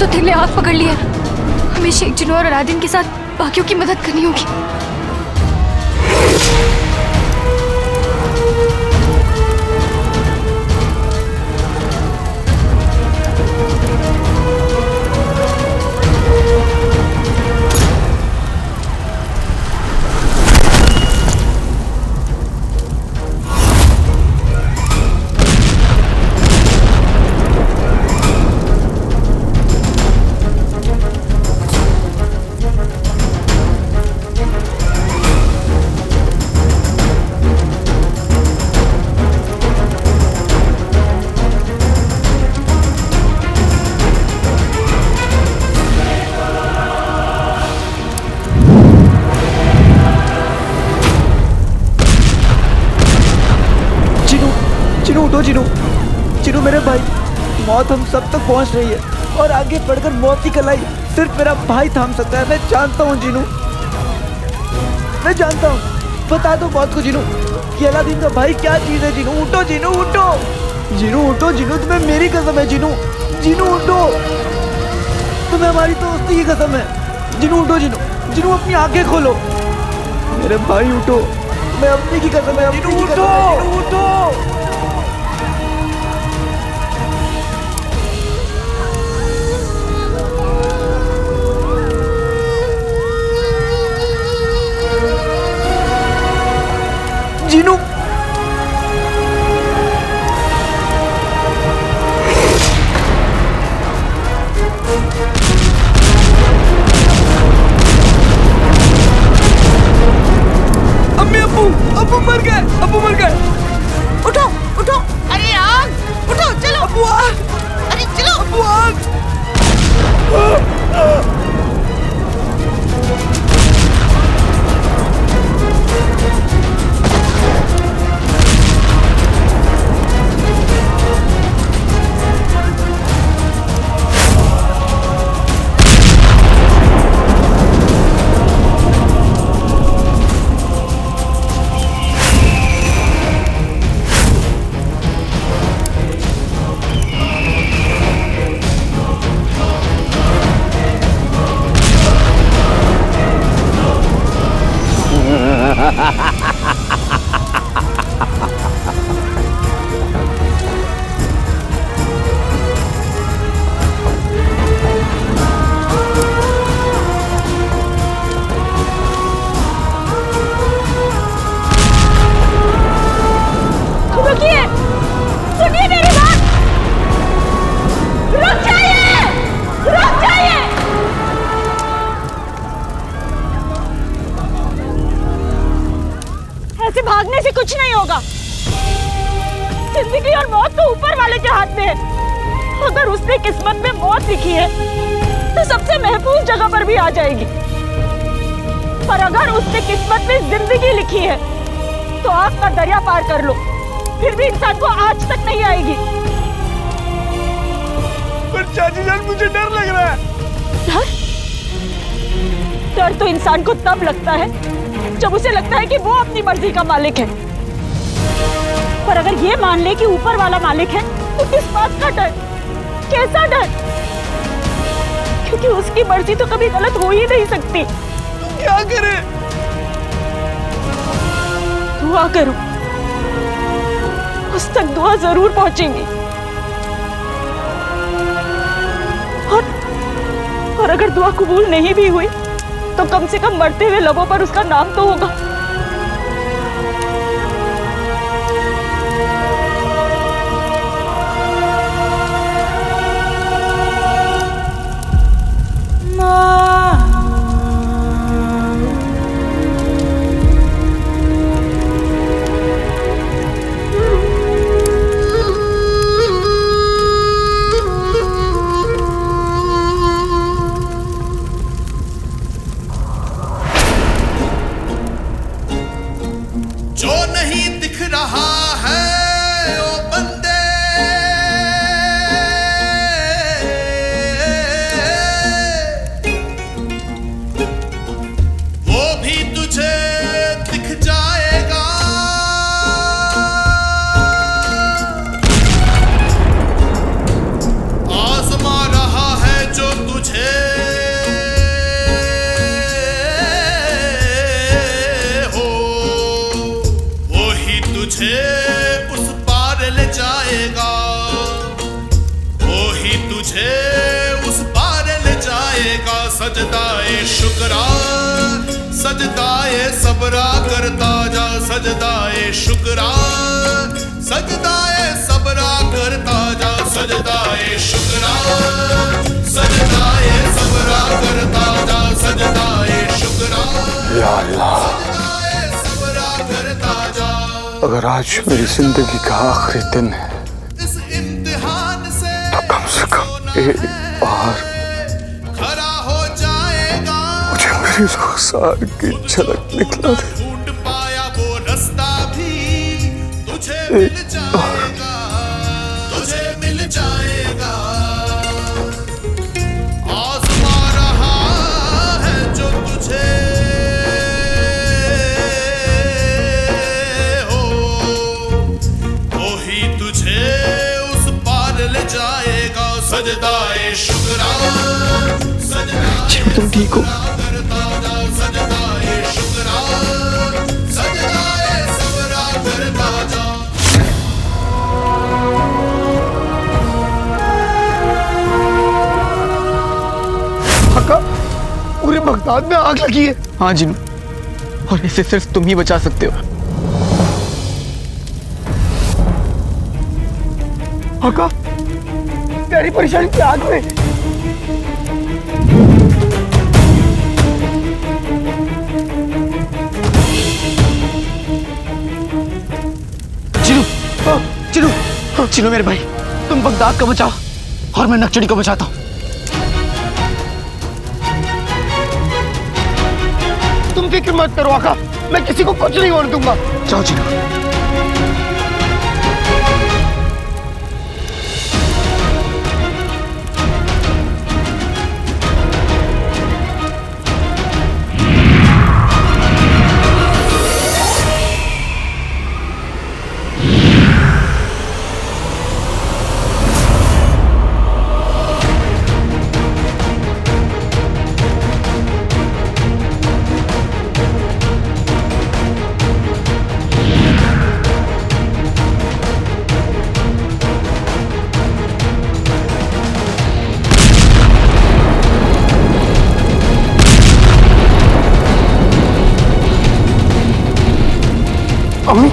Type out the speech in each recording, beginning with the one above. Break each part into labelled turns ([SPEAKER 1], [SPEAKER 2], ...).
[SPEAKER 1] तो तिल ने आग पकड़ लिया। हमें शेख जिनू और अलादीन के साथ बाकियों की मदद करनी होगी।
[SPEAKER 2] जिनू, जिनू मेरे भाई, मौत हम सब तक पहुंच रही है और आगे बढ़कर मौत की कलाई सिर्फ मेरा भाई थाम सकता है। मैं जानता हूँ जिनू, मैं जानता हूँ। बता दो मौत को जिनू कि अलादीन का भाई क्या चीज है। जिनू उठो, जिनू उठो, जिनू उठो, जिनू तुम्हें मेरी कसम है। जिनू, जिनू उठो, तुम्हें हमारी दोस्ती की कसम है। जिनू उठो, जिनू, जिनू अपनी आंखें खोलो। मेरे भाई उठो, मैं अपनी की कसम है। जिनू उठो, जिनू उठो। जिनू, अम्मी, अब्बू मर गए, अब्बू मर गए।
[SPEAKER 3] उठो उठो, अरे आग, उठो, चलो
[SPEAKER 2] अब्बू आग,
[SPEAKER 3] अरे चलो
[SPEAKER 2] अब्बू आग।
[SPEAKER 3] भागने से कुछ नहीं होगा। जिंदगी और मौत तो ऊपर वाले के हाथ में है। अगर उसने किस्मत में मौत लिखी है तो सबसे महफूज जगह पर भी आ जाएगी, पर अगर उसने किस्मत में जिंदगी लिखी है तो आग का दरिया पार कर लो, फिर भी इंसान को आज तक नहीं आएगी।
[SPEAKER 2] पर चाची जान, मुझे डर लग रहा है।
[SPEAKER 3] डर? डर तो इंसान को तब लगता है जब उसे लगता है कि वो अपनी मर्जी का मालिक है। पर अगर ये मान ले कि ऊपर वाला मालिक है तो किस बात का डर? कैसा डर? क्योंकि उसकी मर्जी तो कभी गलत हो ही नहीं सकती।
[SPEAKER 2] क्या करे?
[SPEAKER 3] दुआ करो, उस तक दुआ जरूर पहुंचेगी। और अगर दुआ कबूल नहीं भी हुई तो कम से कम मरते हुए लबों पर उसका नाम तो होगा।
[SPEAKER 4] शुक्रा सजदाए सबरा करता जा सजदाए शुक्रा सजदाए सबरा करता जा सजदाए शुक्रा सजदाए सबरा करता जा सजदाए शुक्रा
[SPEAKER 5] या अल्लाह,
[SPEAKER 4] सजदाए सबरा करता जा।
[SPEAKER 5] अगर आज मेरी जिंदगी का आखिरी दिन है
[SPEAKER 4] इस इम्तिहान से
[SPEAKER 5] तो कम से कम एक बार
[SPEAKER 4] खरा हो जाएगा,
[SPEAKER 5] मुझे मेरी रुखसार की झलक दिखला दे।
[SPEAKER 4] ढूंढ पाया वो रास्ता भी तुझे मिल जाएगा, तुझे मिल जाएगा। आजमा रहा है जो तुझे हो, वो ही तुझे उस पार ले जाएगा। सजदाए शुक्रा सजदाए
[SPEAKER 2] तुम ठीक हो?
[SPEAKER 4] करता जा सजदाए शुक्रा सजदाए सबरा करता जा।
[SPEAKER 5] हका, पूरे बगदाद में आग लगी है।
[SPEAKER 2] हाँ जिनू, और इसे सिर्फ तुम ही बचा सकते हो।
[SPEAKER 5] हका, तेरी परेशानी की आग में
[SPEAKER 2] चिनू, चिनू, चिनू मेरे भाई, तुम बगदाद को बचाओ और मैं नक्चड़ी को बचाता हूँ।
[SPEAKER 5] तुम फिक्र मत करो आका, मैं किसी को कुछ नहीं होने दूंगा।
[SPEAKER 2] जाओ चिनू।
[SPEAKER 5] अम्मी,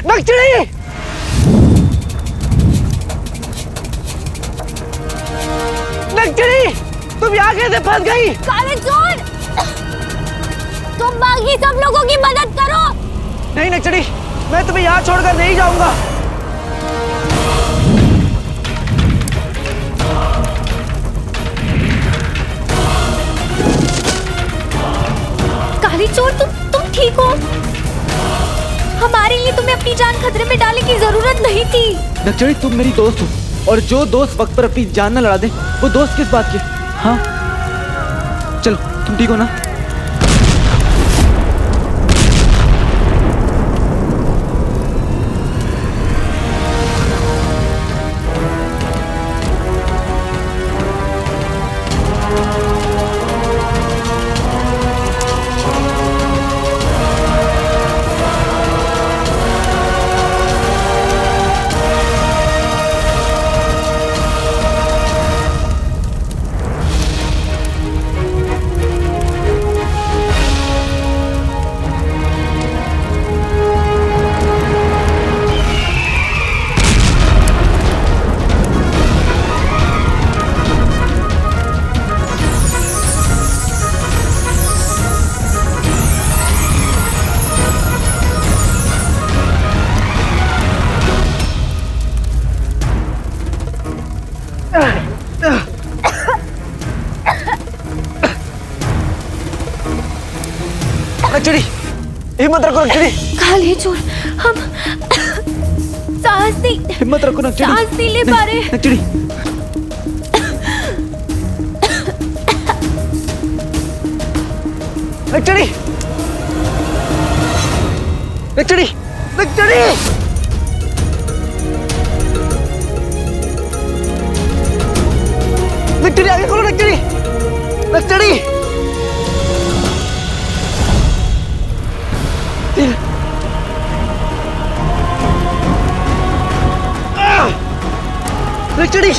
[SPEAKER 2] नक्चड़ी, नक्चड़ी, तुम यहाँ कैसे फंस गई?
[SPEAKER 1] काले चोर, तुम बाकी सब लोगों की मदद करो।
[SPEAKER 2] नहीं नक्चड़ी, मैं तुम्हें यहाँ छोड़कर नहीं जाऊंगा।
[SPEAKER 1] काली चोर, तुम ठीक हो? हमारे लिए तुम्हें अपनी जान खतरे में डालने की जरूरत नहीं थी।
[SPEAKER 2] नक्चड़ी, तुम मेरी दोस्त हो, और जो दोस्त वक्त पर अपनी जान न लड़ा दे वो दोस्त किस बात के? हाँ चलो, तुम ठीक हो ना? नक्चड़ी, हिम्मत रखो नक्चड़ी।
[SPEAKER 1] काले चोर, हम सांस नहीं,
[SPEAKER 2] हिम्मत रखो नक्चड़ी।
[SPEAKER 1] सांस नहीं ले पा रहे।
[SPEAKER 2] नक्चड़ी, नक्चड़ी, नक्चड़ी, नक्चड़ी। नक्चड़ी आगे खोलो नक्चड़ी, नक्चड़ी। नक्चड़ी।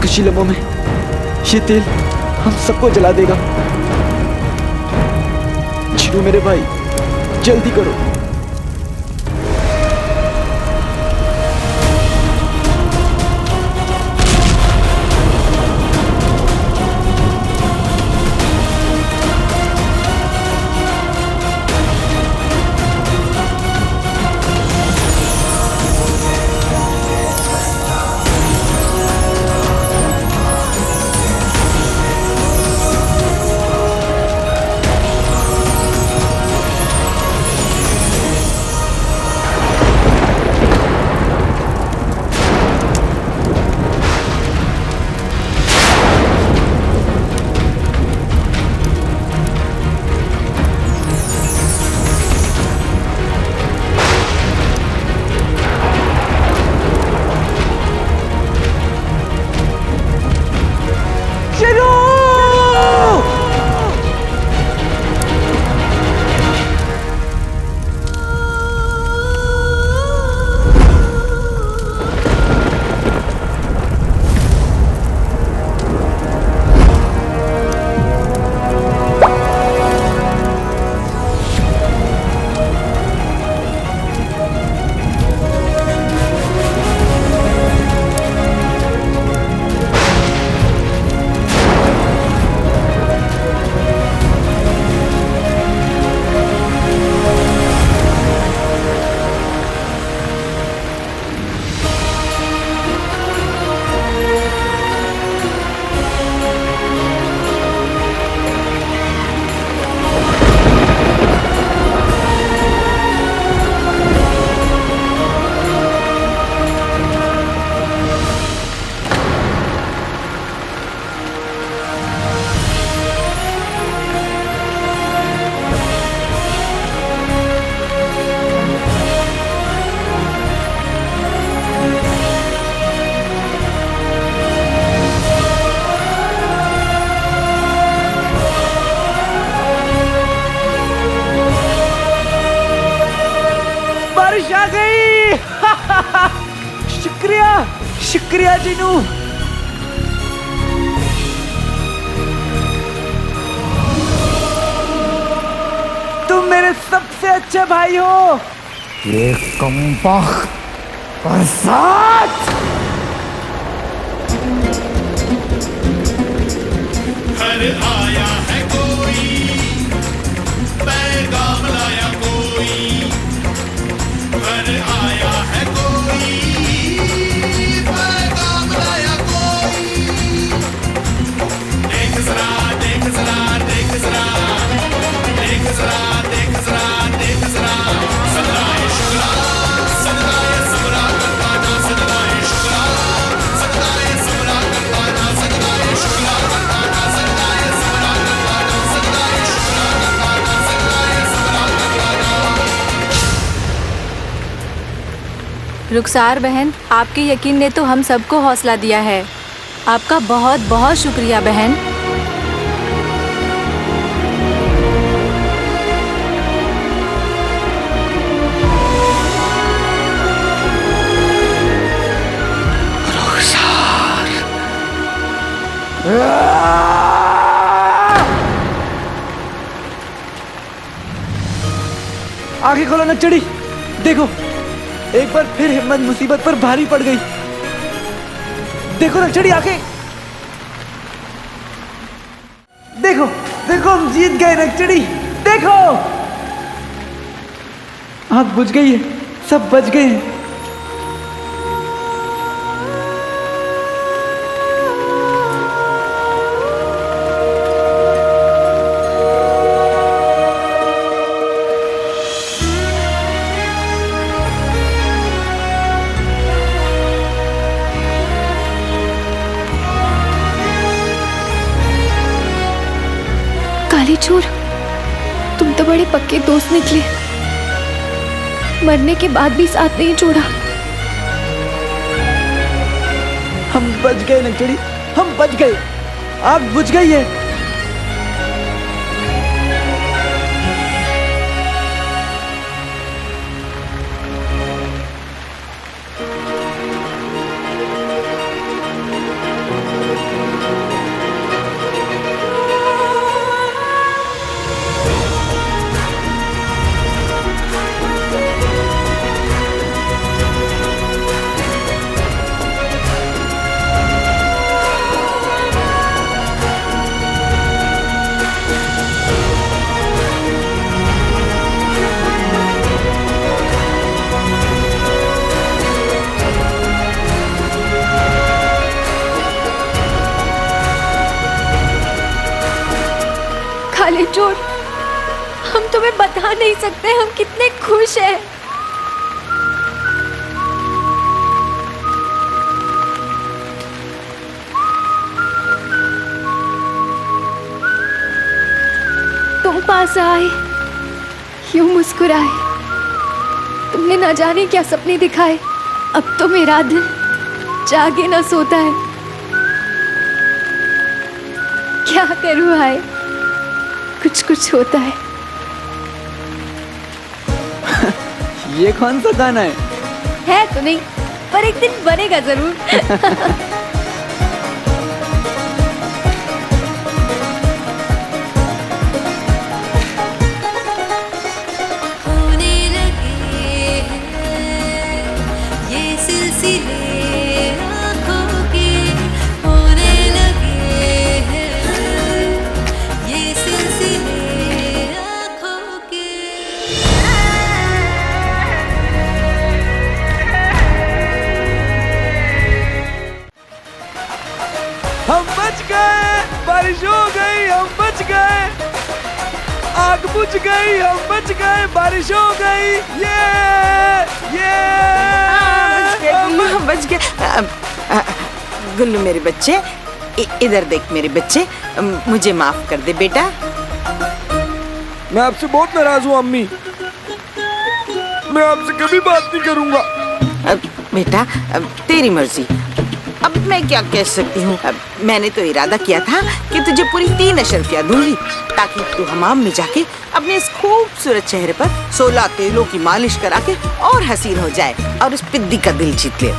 [SPEAKER 2] कुछ ही लम्हों में ये तेल हम सबको जला देगा। चिरू मेरे भाई, जल्दी करो। शुक्रिया, शुक्रिया जीनू। तुम मेरे सबसे अच्छे भाई हो।
[SPEAKER 5] ये कमबख्त बरसात।
[SPEAKER 4] घर आया है कोई, पैगाम लाया कोई। घर आया है कोई, पैगाम लाया कोई। देख जरा, देख जरा, देख जरा, देख जरा, देख जरा, देख जरा। सजदाए शुक्रा, सजदाए सबरा करवाना, सजदाए शुक्रा, सजदाए सबरा करवाना, सजदाए शुक्रा करवाना, सजदाए सबरा करवाना, सजदाए शुक्रा करवाना, सजदाए सबरा करवाना।
[SPEAKER 1] रुखसार बहन, आपके यकीन ने तो हम सबको हौसला दिया है। आपका बहुत बहुत शुक्रिया बहन।
[SPEAKER 2] आगे खोलो नक्चड़ी। देखो, एक बार फिर हिम्मत मुसीबत पर भारी पड़ गई। देखो नक्चड़ी, आगे देखो, देखो हम जीत गए नक्चड़ी। देखो, आग बुझ गई है, सब बच गए हैं।
[SPEAKER 1] कालीचूर, तुम तो बड़े पक्के दोस्त निकले। मरने के बाद भी साथ नहीं छोड़ा।
[SPEAKER 2] हम बच गए नक्चड़ी, हम बच गए। आग बुझ गई है।
[SPEAKER 1] कालीचूर, हम तुम्हें बता नहीं सकते हम कितने खुश हैं। तुम पास आए, यूं मुस्कुराए, तुमने न जाने क्या सपने दिखाए। अब तो मेरा दिल जागे न सोता है। क्या करूं आए, कुछ कुछ होता है।
[SPEAKER 2] ये कौन सा गाना
[SPEAKER 1] है तो नहीं, पर एक दिन बनेगा जरूर।
[SPEAKER 6] होने लगे हैं ये सिलसिले आँखों के, होने लगे हैं ये सिलसिले आँखों के।
[SPEAKER 2] हम बच गए, बारिश हो गई, हम बच गए। आग बुझ गई, हम बच गए, बारिश हो गई। ये
[SPEAKER 7] बच गया। गुल्लू मेरे बच्चे, इधर देख मेरे बच्चे, मुझे माफ कर दे बेटा।
[SPEAKER 5] मैं आपसे बहुत नाराज हूँ अम्मी। मैं आपसे कभी बात नहीं करूंगा।
[SPEAKER 7] बेटा तेरी मर्जी, अब मैं क्या कह सकती हूँ। मैंने तो इरादा किया था कि तुझे पूरी 3 अशरफियाँ दूंगी, ताकि तू हमाम में जाके अपने इस खूबसूरत चेहरे पर 16 तेलों की मालिश करा के और हसीन हो जाए और उस पिद्दी का दिल जीत ले।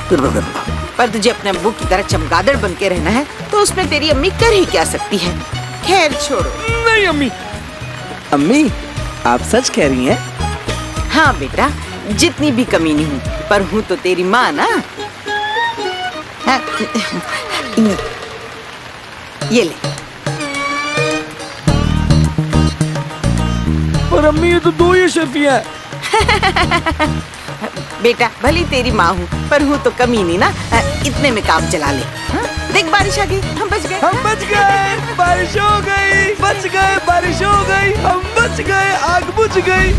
[SPEAKER 7] पर तुझे अपने अब्बू की तरह चमगादड़ बन के रहना है, तो उसमें तेरी अम्मी कर ही क्या सकती है। खैर छोड़ो।
[SPEAKER 5] नहीं अम्मी।
[SPEAKER 2] अम्मी, आप सच कह रही हैं?
[SPEAKER 7] हाँ बेटा, जितनी भी कमीनी हूँ, पर हूँ तो तेरी माँ ना। हाँ, ये ले।
[SPEAKER 5] पर अम्मी ये तो 2 ही अशरफियाँ हैं।
[SPEAKER 7] बेटा भली तेरी माँ हूँ, पर हूँ तो कमीनी ना। इतने में काम चला ले। हाँ? देख बारिश आ गई, हम बच गए।
[SPEAKER 2] हम बच गए, बारिश हो गई, बच गए, बारिश हो गई, हम बच गए, आग बुझ गई।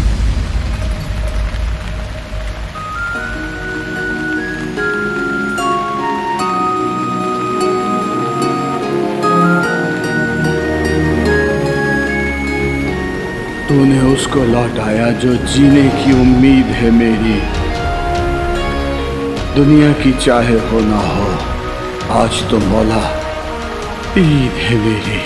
[SPEAKER 8] तूने उसको लौटाया जो जीने की उम्मीद है मेरी।
[SPEAKER 4] दुनिया की चाहे हो ना हो, आज तो मौला ईद है मेरी।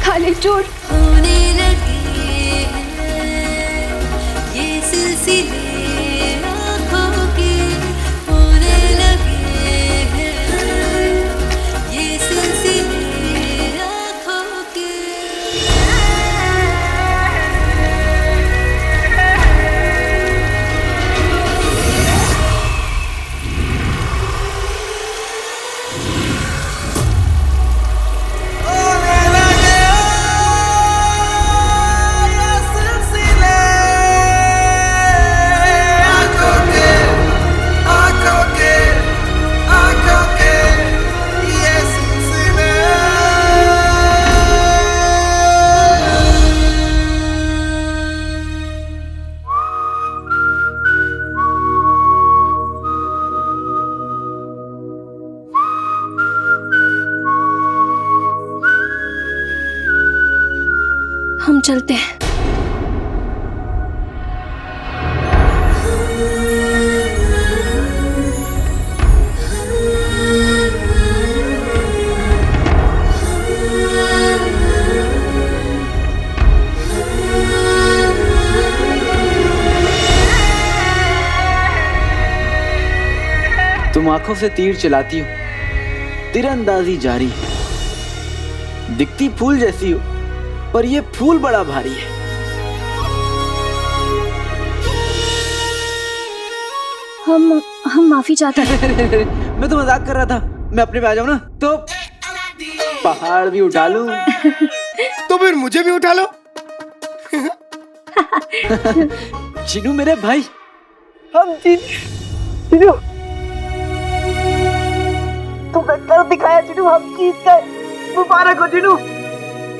[SPEAKER 1] खाली चोर
[SPEAKER 6] होने लगे हैं ये सिलसिले आँखों के, होने लगे हैं ये सिलसिले आँखों के।
[SPEAKER 1] हम चलते हैं।
[SPEAKER 2] तुम आंखों से तीर चलाती हो, तीरंदाजी जारी है। दिखती फूल जैसी हो, पर ये फूल बड़ा भारी है।
[SPEAKER 1] हम माफी चाहते हैं।
[SPEAKER 2] मैं तो मजाक कर रहा था। मैं अपने पे आ जाऊं ना तो पहाड़ भी उठा लूं।
[SPEAKER 5] तो फिर मुझे भी उठा लो।
[SPEAKER 2] चिनू मेरे भाई, हम चिनू तुमने कर दिखाया चिनू, हम जीत गए। मुबारक हो चिनू,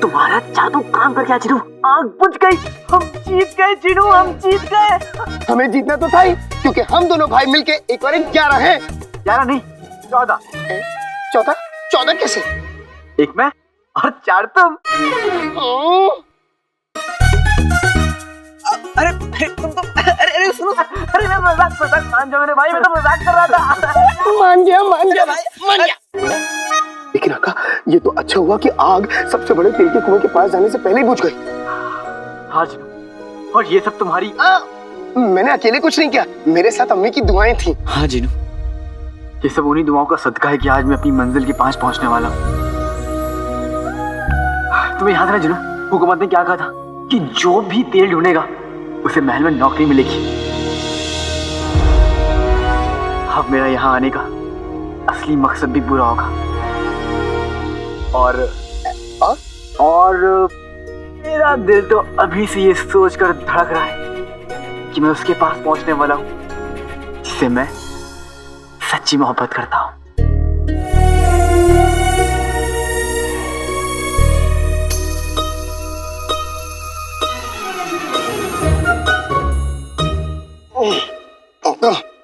[SPEAKER 2] तुम्हारा जादू काम कर गया चिनू, आग बुझ गई। हम जीत गए चिनू, हम जीत गए।
[SPEAKER 5] हमें जीतना तो था ही, क्योंकि हम दोनों भाई मिलके एक और 11 हैं।
[SPEAKER 2] 11 नहीं 14।
[SPEAKER 5] 14 कैसे?
[SPEAKER 2] एक मैं और 4 तुम। अरे तुम तो अरे सुनो, अरे मैं मजाक मान जाओ मेरे भाई, मैं तो मजाक कर रहा था।
[SPEAKER 5] मान गया भाई। लेकिन आका, ये तो अच्छा हुआ कि आग सबसे बड़े तेल के कुएं के पास जाने से पहले ही बुझ गई।
[SPEAKER 2] हाँ जिनू, और ये सब तुम्हारी।
[SPEAKER 5] मैंने अकेले कुछ नहीं किया, मेरे साथ अम्मी की दुआएं थी।
[SPEAKER 2] हाँ जिनू, ये सब उन्हीं दुआओं का सदका है कि आज मैं अपनी मंजिल के पास पहुंचने वाला हूँ। तुम्हें याद है जिनू, हुकूमत ने क्या कहा था कि जो भी तेल ढूंढेगा उसे महल में नौकरी मिलेगी। अब मेरा यहाँ आने का असली मकसद भी पूरा होगा। और मेरा दिल तो अभी से ये सोच कर धड़क रहा है कि मैं उसके पास पहुंचने वाला हूं जिससे मैं सच्ची मोहब्बत करता हूं।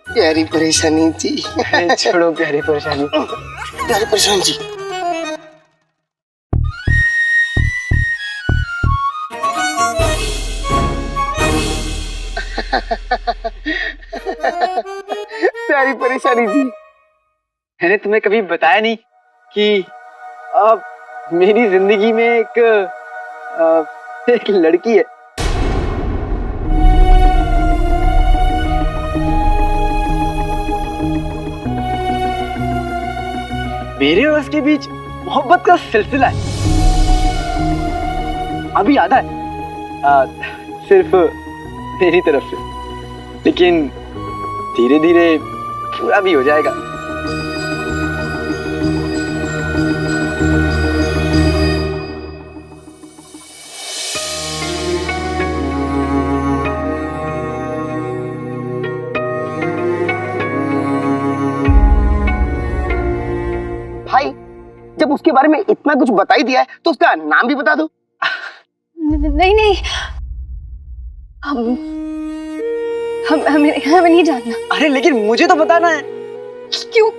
[SPEAKER 5] प्यारी परेशानी जी।
[SPEAKER 2] छोड़ो प्यारी परेशानी।
[SPEAKER 5] प्यारी परेशानी जी। प्यारी परेशानी जी,
[SPEAKER 2] मैंने तुम्हें कभी बताया नहीं कि अब मेरी जिंदगी में एक लड़की है। मेरे और उसके बीच मोहब्बत का सिलसिला है। अभी याद है, सिर्फ मेरी तरफ से, लेकिन धीरे धीरे पूरा भी हो जाएगा।
[SPEAKER 5] भाई जब उसके बारे में इतना कुछ बता ही दिया है तो उसका नाम भी बता दो।
[SPEAKER 1] नहीं नहीं, हमें नहीं जानना।
[SPEAKER 2] अरे लेकिन मुझे तो बताना है।
[SPEAKER 1] क्यों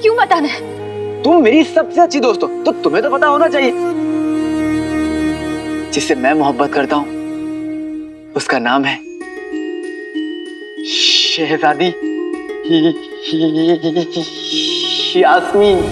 [SPEAKER 1] क्यों बताना है?
[SPEAKER 2] तुम मेरी सबसे अच्छी दोस्त हो तो तुम्हें तो पता होना चाहिए। जिससे मैं मोहब्बत करता हूँ उसका नाम है शहजादी यास्मीन।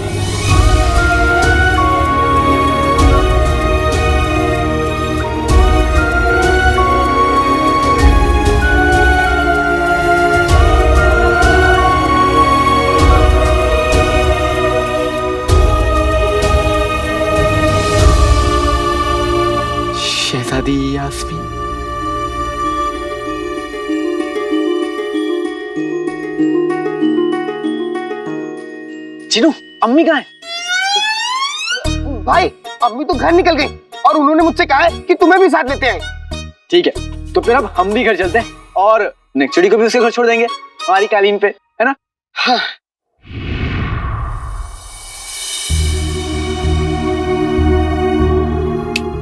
[SPEAKER 2] शहजादी यास्मीन। चिनू, अम्मी कहाँ है?
[SPEAKER 5] भाई अम्मी तो घर निकल गई और उन्होंने मुझसे कहा है कि तुम्हें भी साथ लेते हैं।
[SPEAKER 2] ठीक है, तो फिर अब हम भी घर चलते हैं और नेक्चुड़ी को भी उसके घर छोड़ देंगे हमारी कालीन पे, है ना?
[SPEAKER 5] हाँ।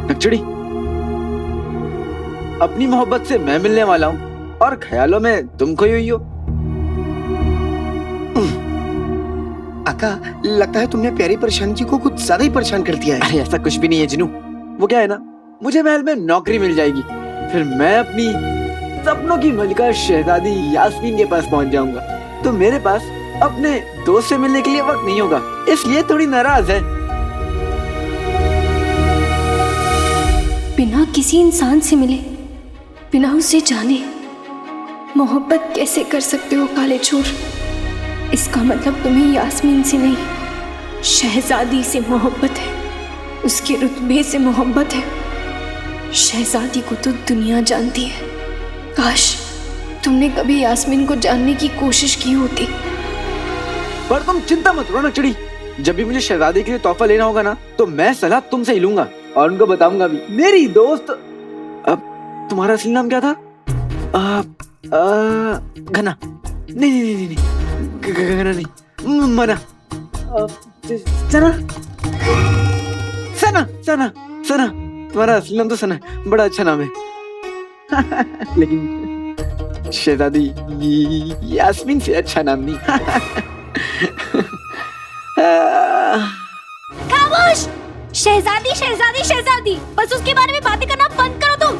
[SPEAKER 2] नेक्चुड़ी, अपनी मोहब्बत से मैं मिलने वाला हूँ और ख्यालों में तुम खोई हुई हो।
[SPEAKER 5] अक्का, लगता है तुमने प्यारी परेशान जी को कुछ ज्यादा ही परेशान कर दिया है।
[SPEAKER 2] अरे ऐसा कुछ भी नहीं है जिनू। वो क्या है ना, मुझे महल में नौकरी मिल जाएगी, फिर मैं अपनी सपनों की मलिका शहजादी यास्मीन के पास पहुंच जाऊंगा, तो मेरे पास अपने दोस्त से मिलने के लिए वक्त नहीं होगा, इसलिए थोड़ी नाराज है।
[SPEAKER 1] बिना किसी इंसान से मिले, बिना उसे जाने मोहब्बत कैसे कर सकते हो काले चोर? इसका मतलब तुम्हें यास्मीन से नहीं, शहजादी से मोहब्बत है, उसके रुतबे से मोहब्बत है। शहजादी को तो दुनिया जानती है। काश तुमने कभी यास्मीन को जानने की कोशिश की होती।
[SPEAKER 2] पर तुम चिंता मत करो नेक्चुड़ी, जब भी मुझे शहजादी के लिए तोहफा लेना होगा ना, तो मैं सलाह तुमसे ही लूंगा और उनको बताऊंगा भी। मेरी दोस्त, अब तुम्हारा असली नाम क्या था? घना? नहीं नहीं नहीं नहीं, घना नहीं, मना। सना सना सना सना, तुम्हारा असली नाम तो सना है, बड़ा अच्छा नाम है। लेकिन शहजादी यास्मीन से अच्छा नाम नहीं।
[SPEAKER 1] खामोश! शहजादी शहजादी शहजादी, बस उसके बारे में बातें करना बंद करो तुम।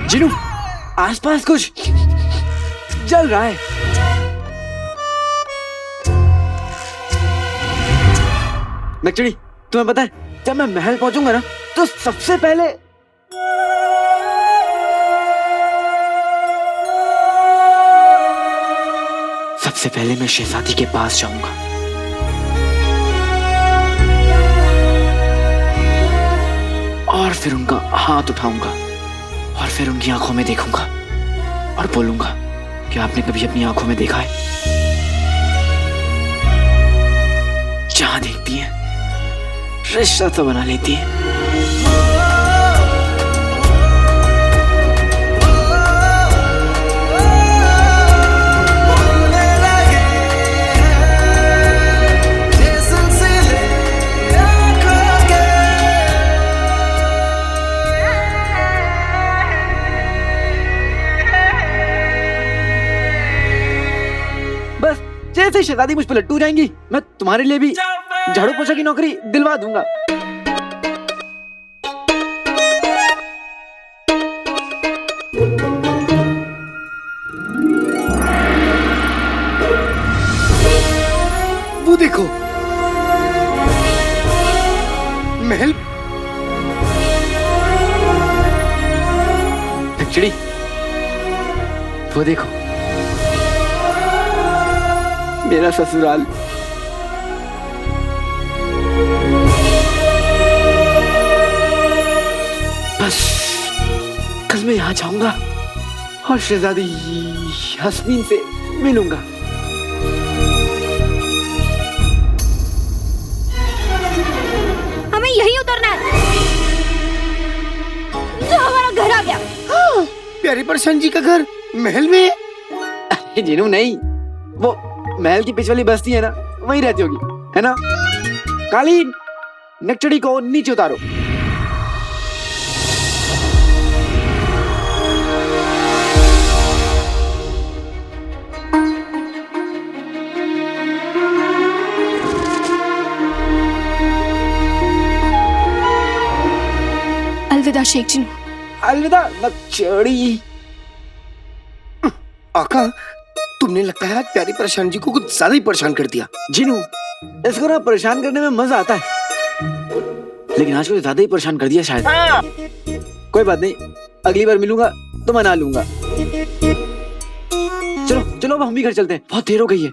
[SPEAKER 2] जिनू, आसपास कुछ जल रहा है। नेक्चुड़ी, तुम्हें पता है जब मैं महल पहुंचूंगा ना, तो सबसे पहले मैं शहजादी के पास जाऊंगा और फिर उनका हाथ उठाऊंगा और फिर उनकी आंखों में देखूंगा और बोलूंगा कि आपने कभी अपनी आंखों में देखा है? जहां देखती है रिश्ता तो बना लेती है। बस जैसे शहजादी मुझ पर लट्टू जाएंगी, मैं तुम्हारे लिए भी झाड़ू पोछा की नौकरी दिलवा दूंगा।
[SPEAKER 5] वो देखो महल।
[SPEAKER 2] एक्चुअली वो देखो मेरा ससुराल। वहां जाऊंगा और शहजादी यास्मीन से मिलूंगा।
[SPEAKER 1] हमें यहीं उतरना है। तो हमारा घर आ गया।
[SPEAKER 5] प्यारी परछाई जी का घर महल में है?
[SPEAKER 2] अरे जीनू नहीं, वो महल की पिछवाली बस्ती है ना, वहीं रहती होगी, है ना? कालीन नकचड़ी को नीचे उतारो।
[SPEAKER 1] अलविदा शेख जिनू।
[SPEAKER 2] अलविदा नकचड़ी।
[SPEAKER 5] आका, तुमने लगता है आज प्यारी परछाई जी को कुछ ज्यादा ही परेशान कर दिया।
[SPEAKER 2] जीनू, इसको ना परेशान करने में मजा आता है, लेकिन आज को ज्यादा ही परेशान कर दिया शायद। कोई बात नहीं, अगली बार मिलूंगा तो मना लूंगा। चलो चलो, अब हम भी घर चलते हैं, बहुत देर हो गई है।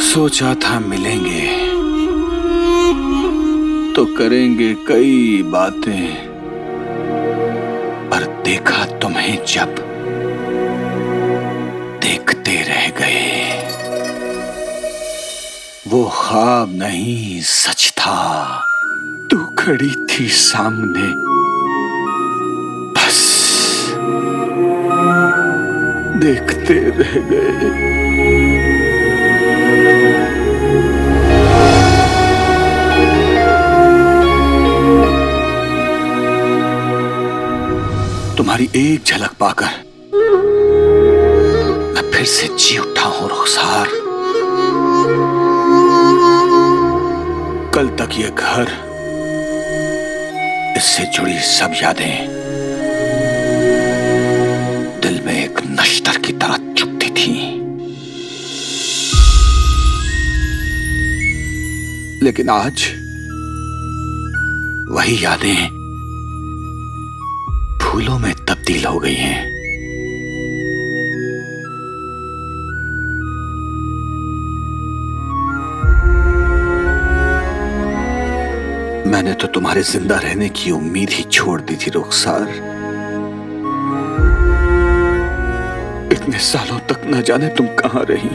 [SPEAKER 4] सोचा था मिलेंगे तो करेंगे कई बातें, पर देखा तुम्हें जब देखते रह गए। वो ख्वाब नहीं सच था, तू खड़ी थी सामने, बस देखते रह गए। तुम्हारी एक झलक पाकर मैं फिर से जी उठा हूं रुखसार। कल तक ये घर, इससे जुड़ी सब यादें दिल में एक नश्तर की तरह चुभती थी, लेकिन आज वही यादें फूलों में तब्दील हो गई हैं। मैंने तो तुम्हारे जिंदा रहने की उम्मीद ही छोड़ दी थी रुखसार। इतने सालों तक न जाने तुम कहां रही,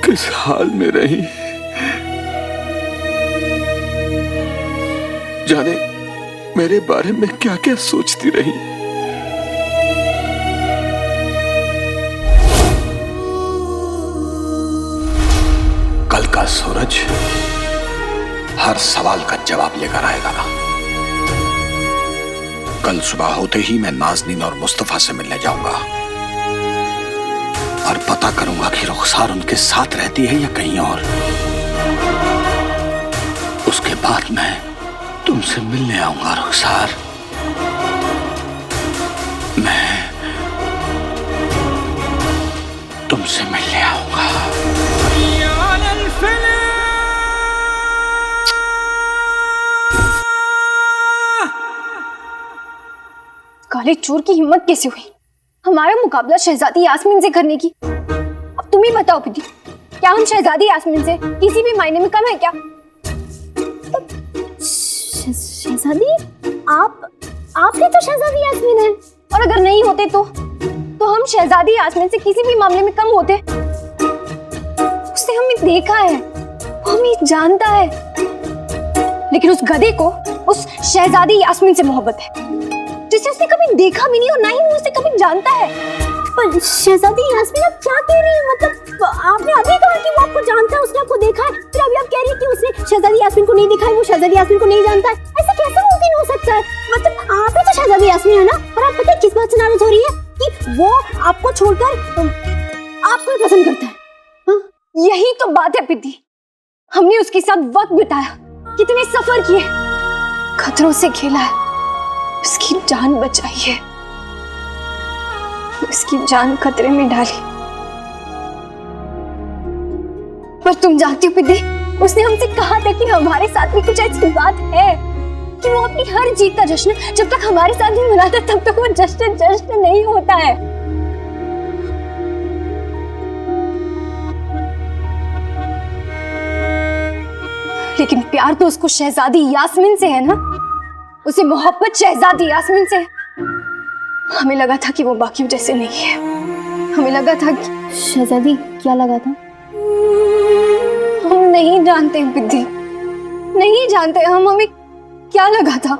[SPEAKER 4] किस हाल में रही, जाने मेरे बारे में क्या क्या सोचती रही। कल का सूरज हर सवाल का जवाब लेकर आएगा ना। कल सुबह होते ही मैं नाज़नीन और मुस्तफा से मिलने जाऊंगा और पता करूंगा कि रुखसार उनके साथ रहती है या कहीं और। उसके बाद मैं तुमसे मिलने आऊंगा रुखसार। मैं तुमसे मिलने आऊंगा।
[SPEAKER 1] काले चोर की हिम्मत कैसे हुई हमारा मुकाबला शहजादी यास्मीन से करने की? अब तुम ही बताओ पिटी, क्या हम शहजादी यास्मीन से किसी भी मायने में कम है क्या? शहजादी आप ही तो शहजादी यास्मीन हैं, और अगर नहीं होते तो हम शहजादी यास्मीन से किसी भी मामले में कम होते। उसने हमें देखा है, वो हमें जानता है, लेकिन उस गधे को उस शहजादी यास्मीन से मोहब्बत है जिसे उसने कभी देखा भी नहीं और ना ही वो उसे कभी जानता है। पर शहजादी यास्मीन, आप क्या कह रही हैं? मतलब आपने अभी कहा कि वो आपको जानता है, उसने आपको देखा है, फिर अभी आप कह रही हैं कि उसने शहजादी यास्मीन को नहीं देखा है, वो शहजादी यास्मीन को नहीं जानता है। ऐसा कैसे मुमकिन हो सकता है? मतलब आप ही तो शहजादी यास्मीन है ना? और आप पता है किस बात से नाराज हो रही है? कि वो आपको छोड़कर आपको ही पसंद करता है। हाँ? यही तो बात है पिद्दी, हमने उसके साथ वक्त बिताया, कितने सफर किए, खतरों से खेला है, उसकी जान बचाई है, उसकी जान खतरे में डाली। पर तुम जानती हो पिद्दी, उसने हमसे कहा था कि हमारे साथ भी कुछ ऐसी बात है कि वो अपनी हर जीत का जश्न जब तक हमारे साथ नहीं मनाता तब तक वो जश्न नहीं होता है। लेकिन प्यार तो उसको शहजादी यास्मीन से है ना, उसे मोहब्बत शहजादी यास्मीन से है। हमें लगा था कि वो बाकियों जैसे नहीं है। हमें लगा था कि शहजादी क्या लगा था हम नहीं जानते बिद्दी, नहीं जानते हम, हमें क्या लगा था।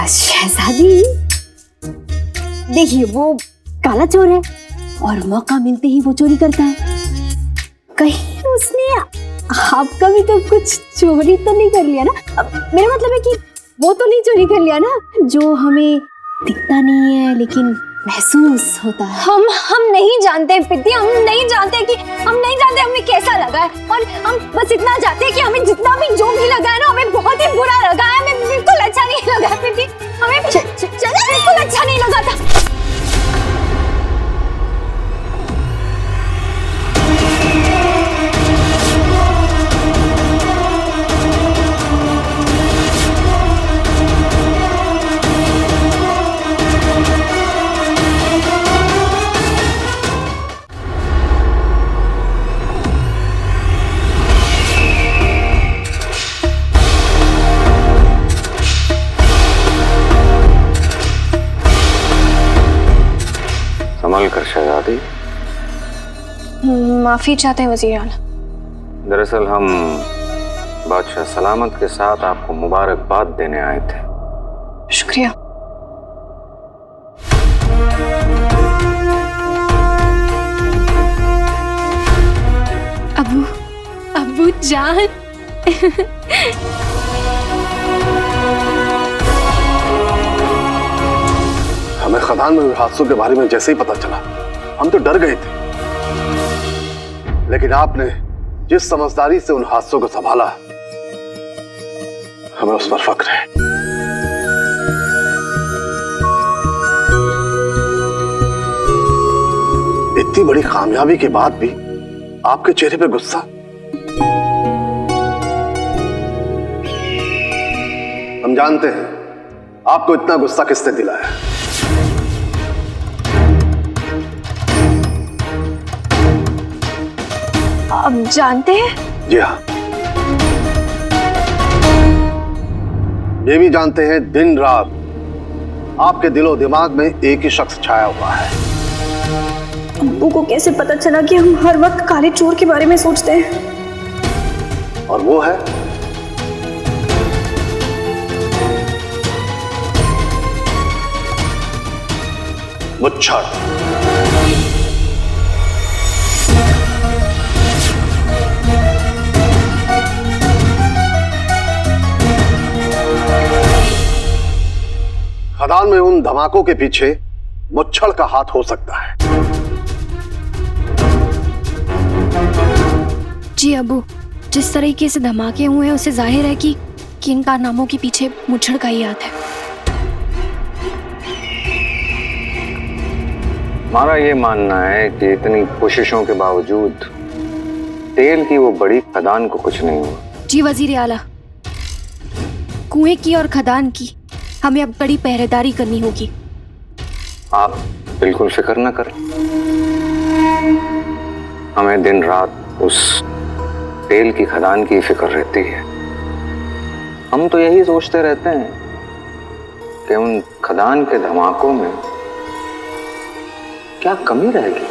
[SPEAKER 8] शहजादी देखिए, वो काला चोर है और मौका मिलते ही वो चोरी करता है। कहीं उसने आपका भी तो कुछ चोरी तो नहीं कर लिया ना? मेरा मतलब है कि वो तो नहीं चोरी कर लिया ना, जो हमें दिखता नहीं है लेकिन महसूस होता है।
[SPEAKER 1] हम नहीं जानते पिद्दी, हम नहीं जानते हमें कैसा लगा है। और हम बस इतना जानते हैं कि हमें जितना भी जो भी लगा है ना, हमें बहुत ही बुरा लगा है। हमें बिल्कुल अच्छा नहीं लगा है पिद्दी, हमें बिल्कुल अच्छा नहीं लगा था।
[SPEAKER 9] संभल कर शहजादी।
[SPEAKER 1] माफी चाहते हैं वजीर आला।
[SPEAKER 9] दरअसल हम बादशाह सलामत के साथ आपको मुबारकबाद देने आए थे।
[SPEAKER 1] शुक्रिया। अबू जान।
[SPEAKER 5] हमें खदान में हुए हादसों के बारे में जैसे ही पता चला हम तो डर गए थे, लेकिन आपने जिस समझदारी से उन हादसों को संभाला हमें उस पर फख्र है। इतनी बड़ी कामयाबी के बाद भी आपके चेहरे पे गुस्सा। हम जानते हैं आपको इतना गुस्सा किसने दिलाया।
[SPEAKER 1] आप जानते हैं?
[SPEAKER 5] जी हाँ, ये भी जानते हैं दिन रात आपके दिलो दिमाग में एक ही शख्स छाया हुआ है।
[SPEAKER 1] अब्बू को कैसे पता चला कि हम हर वक्त काले चोर के बारे में सोचते हैं?
[SPEAKER 5] और वो है मुच्छर। खदान में उन धमाकों के पीछे मुच्छर का हाथ हो सकता है।
[SPEAKER 1] जी अबू, जिस तरीके से धमाके हुए हैं उससे जाहिर है कि इन कारनामों के पीछे मुच्छर का ही हाथ है।
[SPEAKER 9] हमारा ये मानना है कि इतनी कोशिशों के बावजूद तेल की वो बड़ी खदान को कुछ नहीं हुआ।
[SPEAKER 1] जी वजीर आला, कुएं की और खदान की हमें अब बड़ी पहरेदारी करनी होगी।
[SPEAKER 9] आप बिल्कुल फिक्र न करें, हमें दिन रात उस तेल की खदान की फिक्र रहती है। हम तो यही सोचते रहते हैं कि उन खदान के धमाकों में क्या कमी रहेगी।